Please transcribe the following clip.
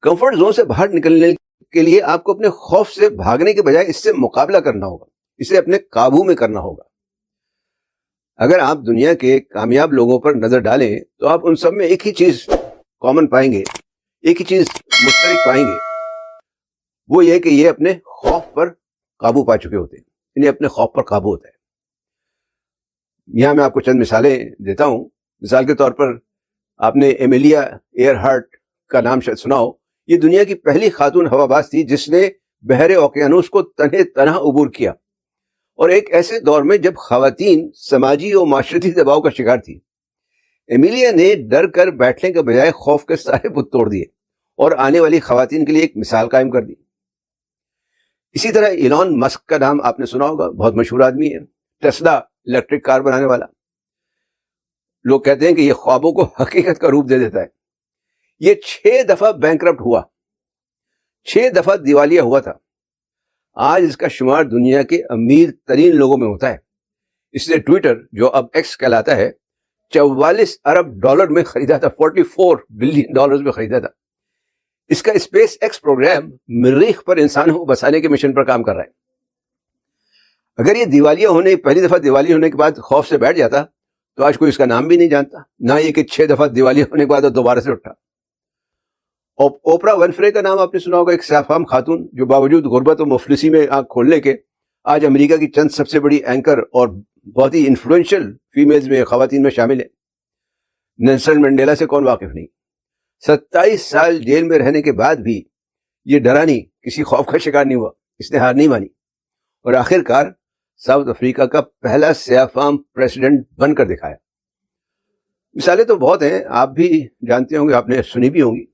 Comfort zone سے باہر نکلنے کے لیے آپ کو اپنے خوف سے بھاگنے کے بجائے اس سے مقابلہ کرنا ہوگا، اسے اپنے قابو میں کرنا ہوگا۔ اگر آپ دنیا کے کامیاب لوگوں پر نظر ڈالیں تو آپ ان سب میں ایک ہی چیز کامن پائیں گے، ایک ہی چیز مشترک پائیں گے، وہ یہ کہ یہ اپنے خوف پر قابو پا چکے ہوتے ہیں، انہیں اپنے خوف پر قابو ہوتا ہے۔ یہاں میں آپ کو چند مثالیں دیتا ہوں۔ مثال کے طور پر آپ نے ایمیلیا ایئر ہارٹ کا نام شاید سنا ہو۔ یہ دنیا کی پہلی خاتون ہواباز تھی جس نے بحر اوقیانوس کو تنہا عبور کیا، اور ایک ایسے دور میں جب خواتین سماجی اور معاشرتی دباؤ کا شکار تھی۔ ایمیلیا نے ڈر کر بیٹھنے کے بجائے خوف کے سارے بت توڑ دیے اور آنے والی خواتین کے لیے ایک مثال قائم کر دی۔ اسی طرح ایلون مسک کا نام آپ نے سنا ہوگا، بہت مشہور آدمی ہے، ٹیسلا الیکٹرک کار بنانے والا۔ لوگ کہتے ہیں کہ یہ خوابوں کو حقیقت کا روپ دے دیتا ہے۔ یہ 6 دفعہ بینکرپٹ ہوا، 6 دفعہ دیوالیہ ہوا تھا۔ آج اس کا شمار دنیا کے امیر ترین لوگوں میں ہوتا ہے۔ اس نے ٹویٹر، جو اب ایکس کہلاتا ہے، 44 ارب ڈالر میں خریدا تھا، 44 بلین ڈالر میں خریدا تھا۔ اس کا اسپیس ایکس پروگرام مریخ پر انسانوں کو بسانے کے مشن پر کام کر رہا ہے۔ اگر یہ پہلی دفعہ دیوالیہ ہونے کے بعد خوف سے بیٹھ جاتا تو آج کوئی اس کا نام بھی نہیں جانتا، نہ یہ کہ 6 دفعہ دیوالیہ ہونے کے بعد دوبارہ سے اٹھا۔ اوپرا ونفرے کا نام آپ نے سنا ہوگا، ایک سیاہ خاتون جو باوجود غربت و مفلسی میں آنکھ کھولنے کے آج امریکہ کی چند سب سے بڑی اینکر اور بہت ہی انفلوئنشل فیمیلز میں خواتین میں شامل ہے۔ نیلسن منڈیلا سے کون واقف نہیں؟ 27 سال جیل میں رہنے کے بعد بھی یہ ڈرانی کسی خوف کا شکار نہیں ہوا، اس نے ہار نہیں مانی، اور آخر کار ساؤتھ افریقہ کا پہلا سیاہ فام پریزیڈنٹ بن کر دکھایا۔ مثالیں تو بہت ہیں، آپ بھی جانتے ہوں گے، آپ نے سنی بھی ہوں گی۔